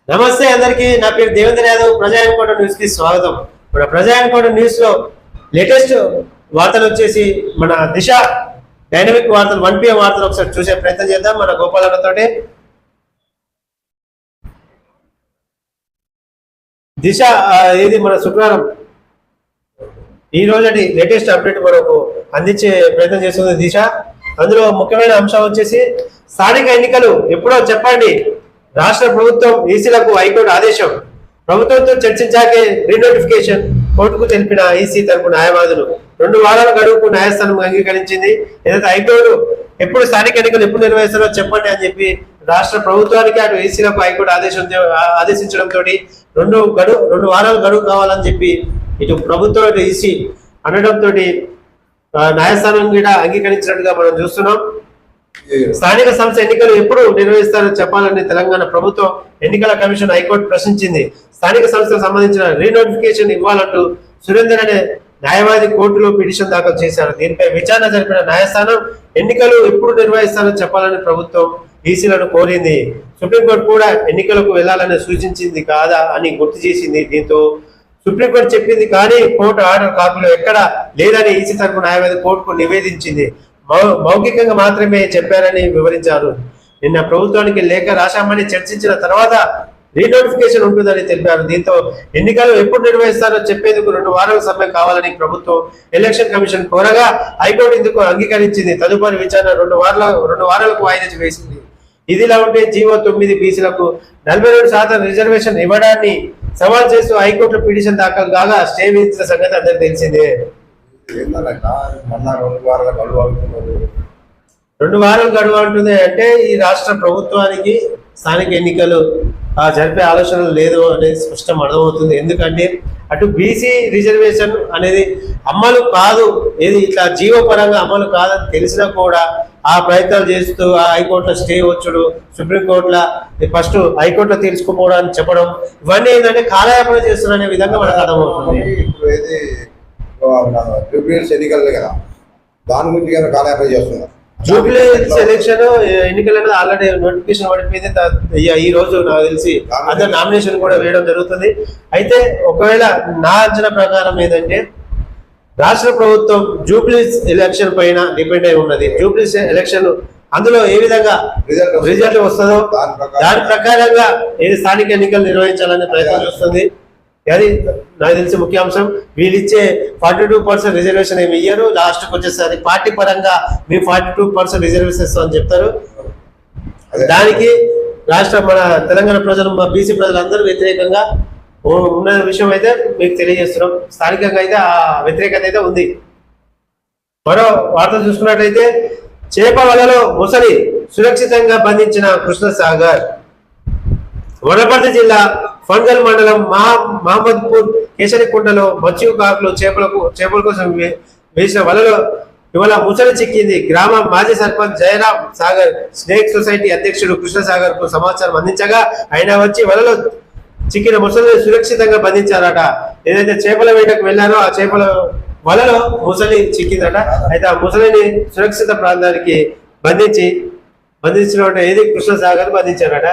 నమస్తే అందరికీ. నా పేరు దేవేంద్ర యాదవ్. ప్రజాయనకోట న్యూస్ కి స్వాగతం. మన ప్రజాయనకోట న్యూస్ లో లేటెస్ట్ వార్తలు వచ్చేసి మన దిశ డైనమిక్ వార్తలు 1 PM వార్తలు ఒకసారి చూసే ప్రయత్నం చేద్దాం మన గోపాలతోటి. దిశ ఇది మన శుక్రవారం ఈ రోజటి లేటెస్ట్ అప్డేట్ మనకు అందించే ప్రయత్నం చేస్తుంది దిశ. అందులో ముఖ్యమైన అంశం వచ్చేసి స్థానిక ఎన్నికలు ఎప్పుడో చెప్పండి, రాష్ట్ర ప్రభుత్వం ఈసీలకు హైకోర్టు ఆదేశం. ప్రభుత్వంతో చర్చించాకే రీనోటిఫికేషన్ కోర్టుకు తెలిపిన ఈసీ తరపు న్యాయవాదులు 2 వారాల గడువుకు న్యాయస్థానం అంగీకరించింది. ఏదైతే హైకోర్టు ఎప్పుడు స్థానిక ఎన్నికలు ఎప్పుడు నిర్వహిస్తారో చెప్పండి అని చెప్పి రాష్ట్ర ప్రభుత్వానికి అటు ఈసీలకు హైకోర్టు ఆదేశించడంతో 2 వారాల గడువు కావాలని చెప్పి ఇటు ప్రభుత్వం ఇటు ఈసీ అనడంతో న్యాయస్థానం కూడా అంగీకరించినట్టుగా మనం చూస్తున్నాం. స్థానిక సంస్థ ఎన్నికలు ఎప్పుడు నిర్వహిస్తారో చెప్పాలని తెలంగాణ ప్రభుత్వం ఎన్నికల కమిషన్ హైకోర్టు ప్రశ్నించింది. స్థానిక సంస్థకు సంబంధించిన రీనోటిఫికేషన్ ఇవ్వాలంటూ సురేందర్ అనే న్యాయవాది కోర్టులో పిటిషన్ దాఖలు చేశారు. దీనిపై విచారణ జరిపిన న్యాయస్థానం ఎన్నికలు ఎప్పుడు నిర్వహిస్తారో చెప్పాలని ప్రభుత్వం ఈసీలను కోరింది. సుప్రీంకోర్టు కూడా ఎన్నికలకు వెళ్లాలని సూచించింది కాదా అని గుర్తు చేసింది. దీంతో సుప్రీంకోర్టు చెప్పింది కానీ కోర్టు ఆర్డర్ కాపీలో ఎక్కడ లేదని ఈసీ తరపు న్యాయవాది కోర్టుకు నివేదించింది. మౌఖికంగా మాత్రమే చెప్పారని వివరించారు. నిన్న ప్రభుత్వానికి లేఖ రాశామని చర్చించిన తర్వాత రీనోటిఫికేషన్ ఉంటుందని తెలిపారు. దీంతో ఎన్నికలు ఎప్పుడు నిర్వహిస్తారో చెప్పేందుకు 2 వారాల సమయం కావాలని ప్రభుత్వం ఎలక్షన్ కమిషన్ కోరగా హైకోర్టు ఇందుకు అంగీకరించింది. తదుపరి విచారణ 2 వారాలకు వాయిదా వేసింది. ఇదిలా ఉంటే జీవో 9 బీసీలకు 42% రిజర్వేషన్ ఇవ్వడాన్ని సవాల్ చేస్తూ హైకోర్టులో పిటిషన్ దాఖలు కాగా స్టే విధించిన సంగతి అందరికీ తెలిసిందే. 2 వారాల గడువు అంటుంది అంటే ఈ రాష్ట్ర ప్రభుత్వానికి స్థానిక ఎన్నికలు జరిపే ఆలోచన లేదు అనేది స్పష్టం అర్థమవుతుంది. ఎందుకంటే అటు బీసీ రిజర్వేషన్ అనేది అమలు కాదు, ఏది ఇట్లా జీవో పరంగా అమలు కాదని తెలిసినా కూడా ఆ ప్రయత్నాలు చేస్తూ ఆ హైకోర్టులో స్టే వచ్చుడు, సుప్రీంకోర్టులో ఫస్ట్ హైకోర్టులో తీర్చుకోపోవడానికి చెప్పడం, ఇవన్నీ ఏంటంటే కాలయాపన చేస్తున్నారనే విధంగా మనకు అర్థమవుతుంది. ఎన్నికలు కదా, దాని గురించి కాలయాపన చేస్తున్నారు. జూబ్లీ ఎలక్షన్ ఎన్నికలు అనేది ఆల్రెడీ నోటిఫికేషన్ పడిపోయింది. ఈ రోజు నాకు తెలిసి అందరు నామినేషన్ కూడా వేయడం జరుగుతుంది. అయితే ఒకవేళ నా అంచనా ప్రకారం ఏంటంటే రాష్ట్ర ప్రభుత్వం జూబ్లీ ఎలక్షన్ పైన డిపెండ్ అయి ఉన్నది. జూబ్లీ ఎలక్షన్ అందులో ఏ విధంగా రిజల్ట్ వస్తుందో దాని ప్రకారంగా ఏది స్థానిక ఎన్నికలు నిర్వహించాలనే ప్రయత్నం చేస్తుంది. అది నాకు తెలిసి ముఖ్య అంశం. వీళ్ళు ఇచ్చే 42% రిజర్వేషన్ ఏమి ఇయ్యరు. లాస్ట్కి వచ్చేసరి పార్టీ పరంగా మేము 42% రిజర్వేషన్ ఇస్తాం అని చెప్తారు. దానికి రాష్ట్ర మన తెలంగాణ ప్రజలు బీసీ ప్రజలందరూ వ్యతిరేకంగా ఉన్న విషయం అయితే మీకు తెలియజేస్తున్నాం. స్థానికంగా అయితే ఆ వ్యతిరేకత అయితే ఉంది. మరో వార్త చూసుకున్నట్లయితే చేప వలలో ముసలి సురక్షితంగా బంధించిన కృష్ణసాగర్. వనపర్తి జిల్లా ఫంగల్ మండలం మహమ్మద్పూర్ కేసరికుంటలో మత్స్యకారులు చేపల కోసం వేసిన వలలో ఇవాళ ముసలి చిక్కింది. గ్రామ మాజీ సర్పంచ్ జయరాం సాగర్ స్నేక్ సొసైటీ అధ్యక్షుడు కృష్ణసాగర్ కు సమాచారం అందించగా ఆయన వచ్చి వలలో చిక్కిన ముసలిని సురక్షితంగా బంధించారట. ఏదైతే చేపల వేటకు వెళ్లారో ఆ చేపల వలలో ముసలి చిక్కిందట. అయితే ఆ ముసలిని సురక్షిత ప్రాంతానికి బంధించిన ఏది కృష్ణసాగర్ బంధించారట.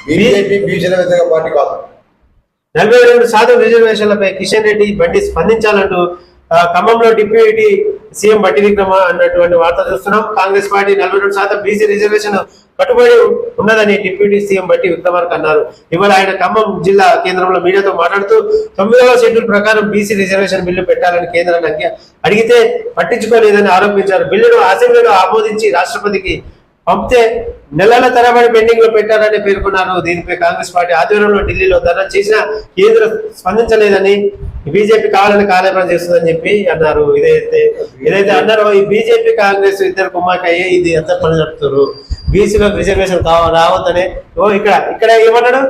బీజేపీ బీసీల వ్యతిరేక పార్టీ కాదు. 42% రిజర్వేషన్లపై కిషన్ రెడ్డి బండి స్పందించాలంటూ ఖమ్మంలో డిప్యూటీ సీఎం బట్టి విక్రమ అన్నటువంటి వార్త చూస్తున్నాం. కాంగ్రెస్ పార్టీ 42% బీసీ రిజర్వేషన్ కట్టుబడి ఉన్నదని డిప్యూటీ సీఎం బట్టి విక్రమార్క అన్నారు. ఇవాళ ఆయన ఖమ్మం జిల్లా కేంద్రంలో మీడియాతో మాట్లాడుతూ 9వ షెడ్యూల్ ప్రకారం బీసీ రిజర్వేషన్ బిల్లు పెట్టాలని కేంద్రాన్ని అడిగితే పట్టించుకోలేదని ఆరోపించారు. బిల్లును అసెంబ్లీలో ఆమోదించి రాష్ట్రపతికి పంపితే నెలల తరబడి పెండింగ్ లో పెట్టారని పేర్కొన్నారు. దీనిపై కాంగ్రెస్ పార్టీ ఆధ్వర్యంలో ఢిల్లీలో ధర్నా చేసినా కేంద్రం స్పందించలేదని బీజేపీ కావాలని కాలయాపన చేస్తుందని చెప్పి అన్నారు. ఏదైతే అన్నారో ఈ బీజేపీ కాంగ్రెస్ ఇద్దరు కుమ్మాకయ్యే ఇది ఎంత పని నడుపుతారు. బీసీలో రిజర్వేషన్ రావద్దనే ఇక్కడ ఏమన్నాడు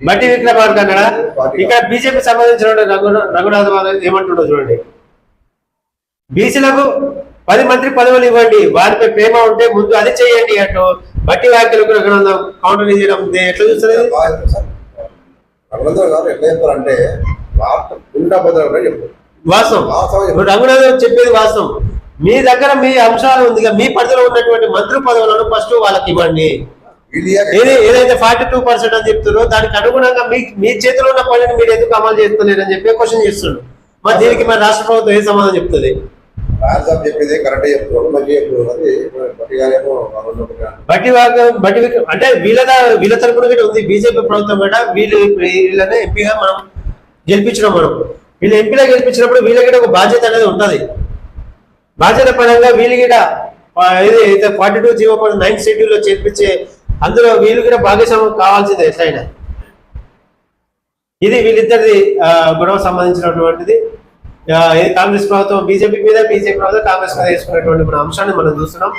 బట్టి విక్రమార్క అన్నాడా. ఇక్కడ బీజేపీ సంబంధించిన రఘునాథ్ ఏమంటుండో చూడండి. బీసీలకు 10 మంత్రి పదవులు ఇవ్వండి, వారిపై ప్రేమ ఉంటే ముందు అది చేయండి అంటూ బట్టి వ్యాఖ్యలకు రఘునందం కౌంటర్ చేయడం ఎట్లా చూస్తుంది. రఘునందన్ గారు ఎట్లా చెప్తారంటే ఉల్టా బదులు చెప్తారు. వాస్తవం. వాస్తవం. ఇప్పుడు రఘునాథ్ చెప్పేది వాస్తవం. మీ దగ్గర మీ అంశాలు ఉంది మీ పరిధిలో ఉన్నటువంటి మంత్రి పదవులను ఫస్ట్ వాళ్ళకి ఇవ్వండి. ఏదైతే 42% అని చెప్తున్నారో దానికి అనుగుణంగా మీ చేతిలో ఉన్న పనిని మీరు ఎందుకు అమలు చేస్తలేరని చెప్పి క్వశ్చన్ చేస్తున్నాడు. మరి దీనికి మరి రాష్ట్ర ప్రభుత్వం ఏ సమాధానం చెప్తుంది? చెప్పింది కరెక్ట్ చెప్తున్నారు, మంచి బట్టి అంటే వీళ్ళ తరపున కూడా ఉంది. బీజేపీ ప్రభుత్వం కూడా వీళ్ళనే ఎంపీగా మనం గెలిపించడం, మనం వీళ్ళు ఎంపీగా గెలిపించినప్పుడు వీళ్ళకి ఒక బాధ్యత అనేది ఉంటది. బాధ్యత పరంగా వీళ్ళు కూడా ఏదైతే 42(9) షెడ్యూల్లో చేర్పించే అందులో వీళ్ళు కూడా భాగస్వామ్యం కావాల్సిందే ఎట్లయినా. ఇది వీళ్ళిద్దరిది గొడవ సంబంధించినటువంటిది. కాంగ్రెస్ ప్రభుత్వం బీజేపీ మీద, బీజేపీ ప్రభుత్వం కాంగ్రెస్ మీద వేసుకున్నటువంటి మన అంశాన్ని మనం చూస్తున్నాం.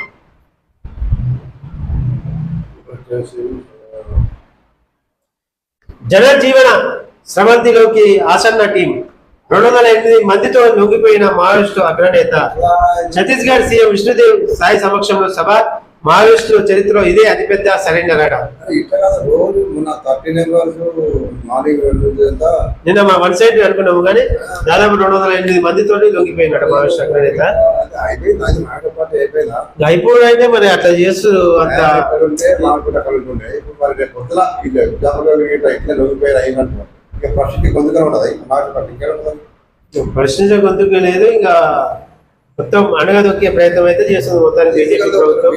జనజీవన స్రవంతిలోకి ఆసన్న టీం 208 మందితో లొంగిపోయిన మావోయిస్టు అగ్రనేత. ఛత్తీస్గఢ్ సీఎం విష్ణుదేవ్ సాయి సమక్షంలో సభ. మావోయిస్టుల చరిత్రలో ఇదే అతిపెద్ద సరెండర్ అట. నిన్న మా 1 సైడ్ అనుకున్నాము కానీ దాదాపు 208 మందితో లొంగిపోయినట మావోయిస్టు అగ్రనేత. అయిపోయినైతే మరి అట్లా చేస్తూ అంత ప్రశ్నించే గొంతుకు లేదు. ఇంకా మొత్తం అణగదొక్కే ప్రయత్నం అయితే చేస్తుంది మొత్తానికి బీజేపీ ప్రభుత్వం.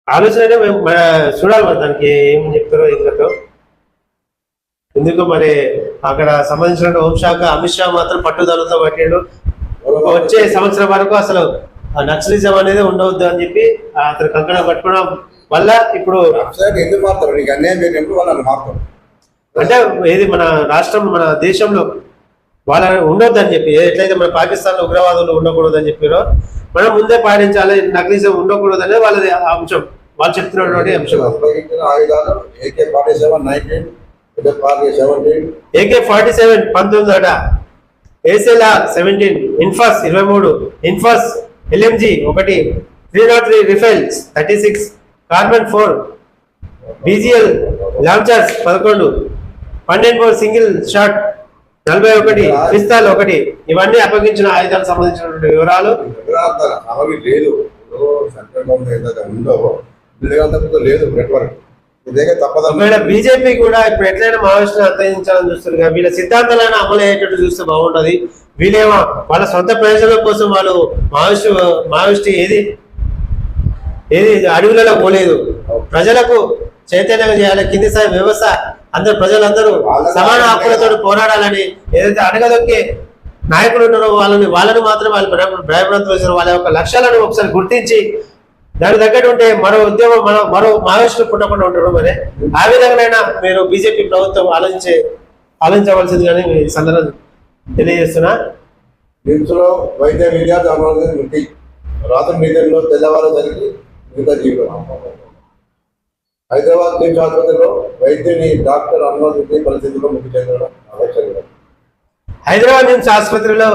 ఆలోచన చూడాలి మరి దానికి ఏం చెప్తారో ఇంకతో. ఎందుకు మరి అక్కడ సంబంధించిన హోంశాఖ అమిత్ షా మాత్రం పట్టుదలతో పట్టిండు. వచ్చే సంవత్సరం వరకు అసలు నక్సలిజం అనేది ఉండవద్దు అని చెప్పి అతను కంకణం పట్టుకోవడం వల్ల ఇప్పుడు అంటే ఏది మన రాష్ట్రం మన దేశంలో వాళ్ళ ఉండొద్దు అని చెప్పి, ఎట్లయితే మన పాకిస్తాన్ లో ఉగ్రవాదులు ఉండకూడదు అని చెప్పారో మనం ముందే పాటించాలి, నక్సలిజం ఉండకూడదు అనేది వాళ్ళది అంశం, వాళ్ళు చెప్తున్నటువంటి అంశం. AK-47 19 అట, ASLR 17, ఇన్ఫాస్ 23, ఇన్ఫాస్ LMG 1, 303 రిఫైల్స్ 36, carbon 4, BGL launchers 11, 12 single shot 41, పిస్తాల్ 1. ఇవన్నీ అప్పగించిన ఆయుధాలకు సంబంధించినటువంటి వివరాలు. ఒకవేళ బీజేపీ కూడా ఇప్పుడు ఎట్లయినా మావోయిస్టులను అంతరించాలని చూస్తారు. వీళ్ళ సిద్ధాంతాలను అమలు అయ్యేటట్టు చూస్తే బాగుంటది. వీళ్ళేమో వాళ్ళ సొంత ప్రయోజనాల కోసం వాళ్ళు మావోయిస్టు ఏది అడవులలో పోలేదు. ప్రజలకు చైతన్యంగా చేయాలి, కింది స్థాయి వ్యవస్థ అందరు ప్రజలందరూ సమాన హక్కులతో పోరాడాలని ఏదైతే అడగదొక్కే నాయకులు ఉన్నారో వాళ్ళని మాత్రం వాళ్ళు భయభ్రాంతులు చేశారు. వాళ్ళ యొక్క లక్ష్యాలను ఒకసారి గుర్తించి దానికి తగ్గట్టు ఉంటే మరో ఉద్యమం మరో మావోయిస్టులు పుట్టకుండా ఉంటారు. మరి ఆ విధంగా మీరు బీజేపీ ప్రభుత్వం ఆలోచించవలసింది కానీ ఈ సందర్భం తెలియజేస్తున్నా. నిమ్స్లో వైద్య విద్యార్థి రాత్రి నిధుల్లో తెల్లవారు జరిగి మిగతా జీవితం. హైదరాబాద్ నిమ్స్ ఆసుపత్రిలో వైద్యుని డాక్టర్ అనుమతి పరిస్థితిలో మృతి చెందడం ఆలోచన. హైదరాబాద్ నిమ్స్ ఆసుపత్రిలో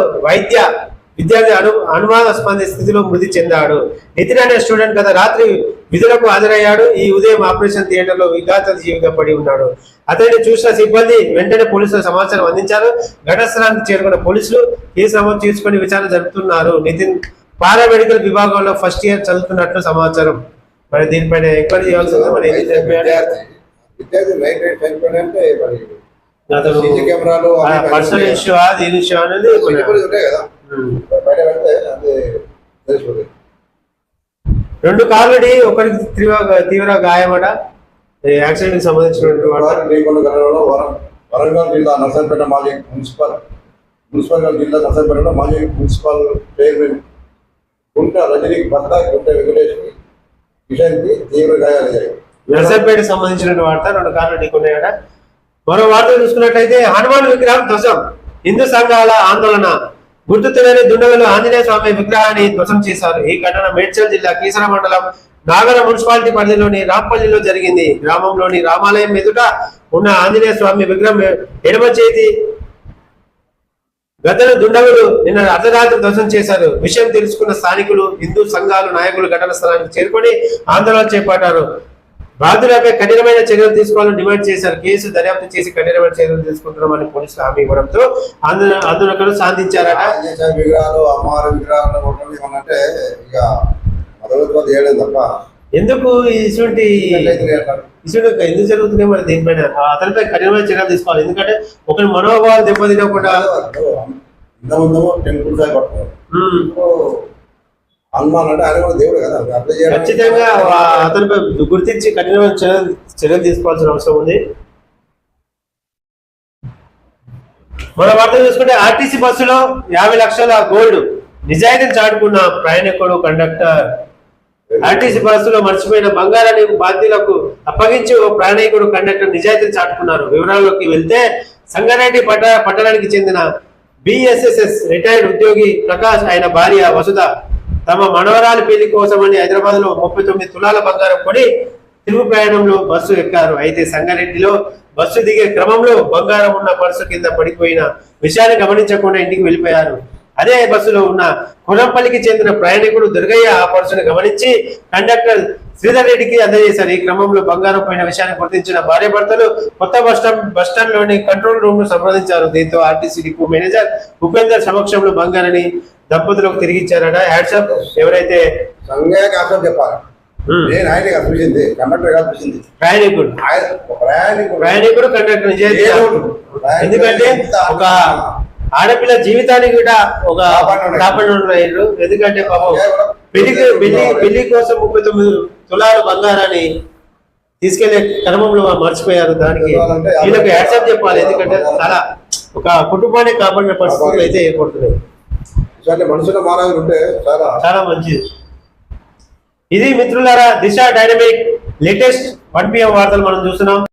విద్యార్థి అనుమానాస్పద స్థితిలో మృతి చెందాడు. నితిన్ అనే స్టూడెంట్ గత రాత్రి విధులకు హాజరయ్యాడు. ఈ ఉదయం ఆపరేషన్ థియేటర్ లో విఘాత జీవిగా పడి ఉన్నాడు. అతన్ని చూసిన సిబ్బంది వెంటనే పోలీసులకు సమాచారం అందించారు. ఘటన స్థలానికి చేరుకున్న పోలీసులు కేసు నమోదు చేసుకుని విచారణ జరుపుతున్నారు. నితిన్ పారామెడికల్ విభాగంలో ఫస్ట్ ఇయర్ చదువుతున్నట్లు సమాచారం. మరి దీనిపైన ఎంక్వైరీ చేయాల్సింది. మరి పర్సనల్ ఇష్యూ దీని ఇష్యూ అనేది 2 కార్లడి ఒకరికి తీవ్ర గాయమట. యాక్సిడెంట్ కి సంబంధించినటువంటి వరంగల్ జిల్లా నర్సంపేట మాజీ మున్సిపల్ జిల్లా నర్సంపేటలో మాజీ మున్సిపల్ చైర్మన్ గుంట రజనీ భర్త గుంట వెంకటేష్ కిషన్కి తీవ్ర గాయాలయ్యాయి. నర్సంపేట సంబంధించిన వార్త 2 కార్లు ఢీకొన్నాయట. మరో వార్త చూసుకున్నట్లయితే హనుమాన్ విగ్రహం ధ్వసం, హిందూ సంఘాల ఆందోళన. గుర్తు తెలియని దుండగులు ఆంజనేయ స్వామి విగ్రహాన్ని ధ్వసం చేశారు. ఈ ఘటన మేడ్చల్ జిల్లా కీసర మండలం నాగర మున్సిపాలిటీ పరిధిలోని రాంపల్లిలో జరిగింది. గ్రామంలోని రామాలయం ఎదుట ఉన్న ఆంజనేయ స్వామి విగ్రహం ఎడమ చేతి గతను దుండగులు నిన్న అర్ధరాత్రి ధ్వసం చేశారు. విషయం తెలుసుకున్న స్థానికులు, హిందూ సంఘాలు నాయకులు ఘటన స్థలానికి చేరుకొని ఆందోళన చేపట్టారు. బాధితులపై కఠినమైన చర్యలు తీసుకోవాలని డిమాండ్ చేశారు. కేసు దర్యాప్తు చేసి కఠినమైన చర్యలు తీసుకుంటున్నామని పోలీసులు హామీ ఇవ్వడంతో ఆందోళనలు సాధించారట. విగ్రహాలు అమ్మవారి విగ్రహాలు కొట్టడం ఏమన్నంటే ఇక మదవత్వాలు చేయడం తప్ప ఎందుకు ఇటువంటి ఎందుకు జరుగుతున్నాయి మరి దీనిపైన అతనిపై కఠినమైన చర్యలు తీసుకోవాలి. ఎందుకంటే ఒకరి మనోభావాలు దెబ్బతినకుండా ఇంతకుముందు టెంపుల్ సాయి పట్టుకోవాలి హనుమాన్ అంటే ఆయన కూడా దేవుడు కదా అప్లై చేయడం ఖచ్చితంగా అతనిపై గుర్తించి కఠినమైన చర్యలు తీసుకోవాల్సిన అవసరం ఉంది. మన వార్త చూసుకుంటే ఆర్టీసీ బస్సులో 50 లక్షల గోల్డ్ నిజాయితీని చాటుకున్న ప్రయాణికుడు కండక్టర్. ఆర్టీసీ బస్సులో మర్చిపోయిన బంగారాన్ని బాధ్యులకు అప్పగించి ఓ ప్రయాణికుడు కండక్టర్ నిజాయితీని చాటుకున్నారు. వివరాల్లోకి వెళ్తే సంగారెడ్డి పట్టణానికి చెందిన BSSS రిటైర్డ్ ఉద్యోగి ప్రకాష్ ఆయన భార్య వసుధ తమ మనవరాలి పెళ్లి కోసమని హైదరాబాద్ లో 39 తులాల బంగారం కొని తిరుగు ప్రయాణంలో బస్సు ఎక్కారు. అయితే సంగారెడ్డిలో బస్సు దిగే క్రమంలో బంగారం ఉన్న పర్సు కింద పడిపోయిన విషయాన్ని గమనించకుండా ఇంటికి వెళ్ళిపోయారు. అదే బస్సులో ఉన్న కొనంపల్లికి చెందిన ప్రయాణికుడు దుర్గయ్య ఆ పర్సును గమనించి కండక్టర్ శ్రీధర్ రెడ్డికి అందజేశారు. ఈ క్రమంలో బంగారం పోయిన విషయాన్ని గుర్తించిన భార్య భర్తలు కొత్త బస్టాండ్ లోని కంట్రోల్ రూమ్ ను సంప్రదించారు. దీంతో ఆర్టీసీ డిపో మేనేజర్ ఉపేందర్ సమక్షంలో బంగారాన్ని దంపతులకు తిరిగి ఇచ్చారట. హ్యాట్సాప్ ఎవరైతే సంఘయ్యకి ఆశం చెప్పాలి. నేను ఆయన కాదు చూసింది కండక్టర్ కాదు చూసింది ప్రయాణికుడు కండక్టర్ నిజాయితీ. ఎందుకంటే ఒక ఆడపిల్ల జీవితానికి కూడా ఒక కాపాడు. ఎందుకంటే పాపం పెళ్లి కోసం 39 తులాల బంగారాన్ని తీసుకెళ్లే క్రమంలో మర్చిపోయారు. దానికి వీళ్ళకి హ్యాట్సాప్ చెప్పాలి. ఎందుకంటే చాలా ఒక కుటుంబాన్ని కాపాడిన పరిస్థితులు అయితే ఏర్పడుతున్నాయి. మనుషుల మానవులు ఉంటే చాలా మంచిది. ఇది మిత్రులారా దిశ డైనమిక్ లేటెస్ట్ 1 PM వార్తలు మనం చూస్తున్నాం.